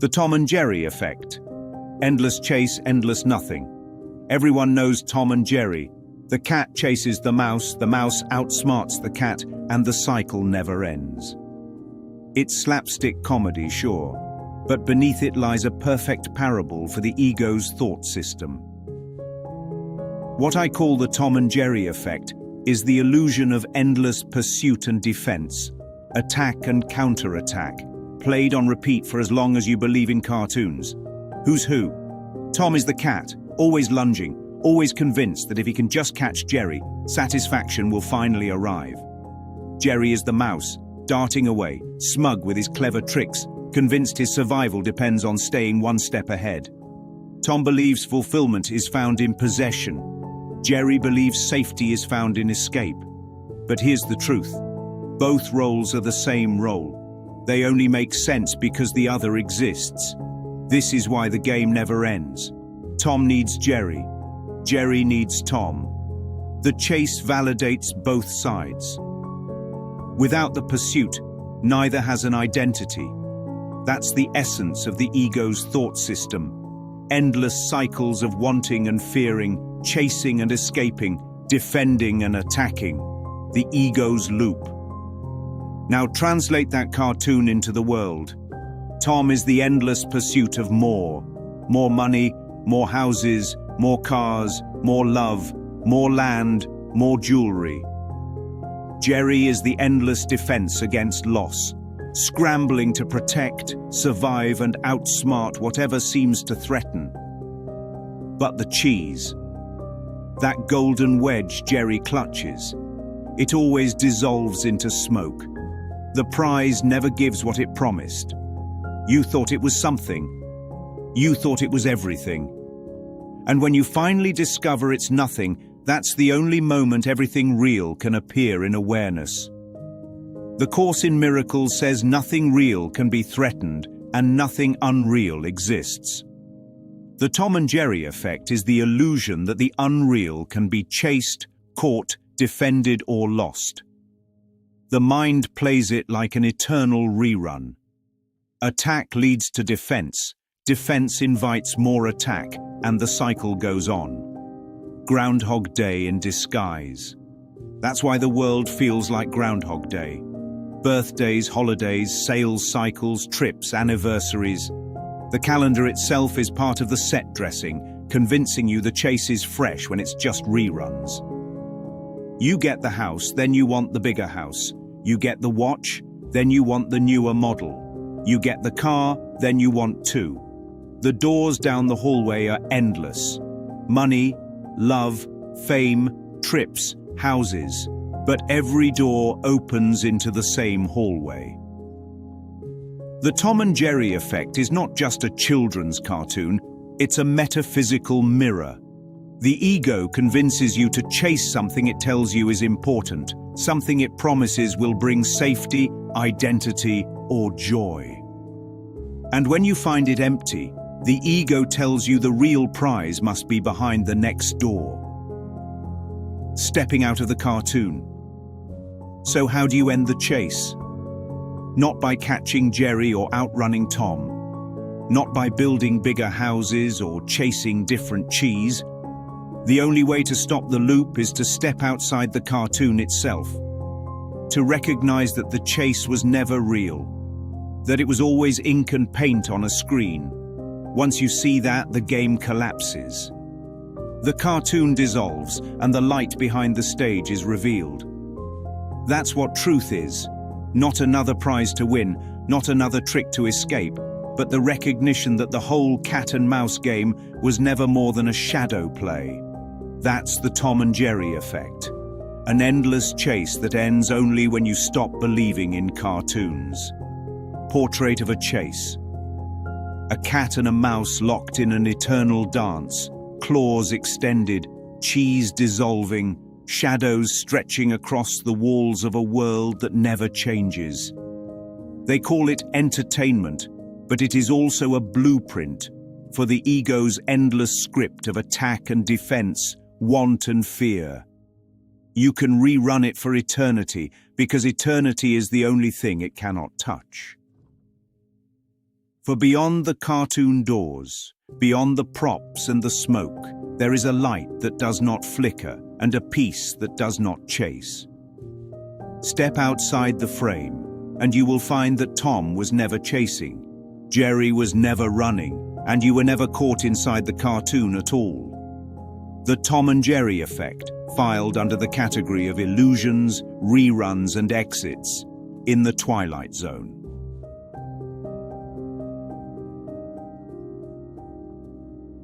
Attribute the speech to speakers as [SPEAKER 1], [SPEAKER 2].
[SPEAKER 1] The Tom and Jerry effect. Endless chase, endless nothing. Everyone knows Tom and Jerry. The cat chases the mouse outsmarts the cat, and the cycle never ends. It's slapstick comedy, sure, but beneath it lies a perfect parable for the ego's thought system. What I call the Tom and Jerry effect is the illusion of endless pursuit and defense, attack and counterattack, played on repeat for as long as you believe in cartoons. Who's who? Tom is the cat, always lunging, always convinced that if he can just catch Jerry, satisfaction will finally arrive. Jerry is the mouse, darting away, smug with his clever tricks, convinced his survival depends on staying one step ahead. Tom believes fulfillment is found in possession. Jerry believes safety is found in escape. But here's the truth. Both roles are the same role. They only make sense because the other exists. This is why the game never ends. Tom needs Jerry. Jerry needs Tom. The chase validates both sides. Without the pursuit, neither has an identity. That's the essence of the ego's thought system. Endless cycles of wanting and fearing, chasing and escaping, defending and attacking. The ego's loop. Now translate that cartoon into the world. Tom is the endless pursuit of more. More money, more houses, more cars, more love, more land, more jewelry. Jerry is the endless defense against loss, scrambling to protect, survive, and outsmart whatever seems to threaten. But the cheese, that golden wedge Jerry clutches, it always dissolves into smoke. The prize never gives what it promised. You thought it was something. You thought it was everything. And when you finally discover it's nothing, that's the only moment everything real can appear in awareness. The Course in Miracles says nothing real can be threatened and nothing unreal exists. The Tom and Jerry effect is the illusion that the unreal can be chased, caught, defended, or lost. The mind plays it like an eternal rerun. Attack leads to defense, defense invites more attack, and the cycle goes on. Groundhog Day in disguise. That's why the world feels like Groundhog Day. Birthdays, holidays, sales cycles, trips, anniversaries. The calendar itself is part of the set dressing, convincing you the chase is fresh when it's just reruns. You get the house, then you want the bigger house. You get the watch, then you want the newer model. You get the car, then you want two. The doors down the hallway are endless. Money, love, fame, trips, houses. But every door opens into the same hallway. The Tom and Jerry effect is not just a children's cartoon, it's a metaphysical mirror. The ego convinces you to chase something it tells you is important, something it promises will bring safety, identity, or joy. And when you find it empty, the ego tells you the real prize must be behind the next door. Stepping out of the cartoon. So how do you end the chase? Not by catching Jerry or outrunning Tom. Not by building bigger houses or chasing different cheese. The only way to stop the loop is to step outside the cartoon itself. To recognize that the chase was never real. That it was always ink and paint on a screen. Once you see that, the game collapses. The cartoon dissolves and the light behind the stage is revealed. That's what truth is. Not another prize to win, not another trick to escape, but the recognition that the whole cat and mouse game was never more than a shadow play. That's the Tom and Jerry effect. An endless chase that ends only when you stop believing in cartoons. Portrait of a chase. A cat and a mouse locked in an eternal dance, claws extended, cheese dissolving, shadows stretching across the walls of a world that never changes. They call it entertainment, but it is also a blueprint for the ego's endless script of attack and defense, want and fear. You can rerun it for eternity, because eternity is the only thing it cannot touch. For beyond the cartoon doors, beyond the props and the smoke, there is a light that does not flicker and a peace that does not chase. Step outside the frame, and you will find that Tom was never chasing, Jerry was never running, and you were never caught inside the cartoon at all. The Tom and Jerry effect, filed under the category of illusions, reruns, and exits, in the Twilight Zone.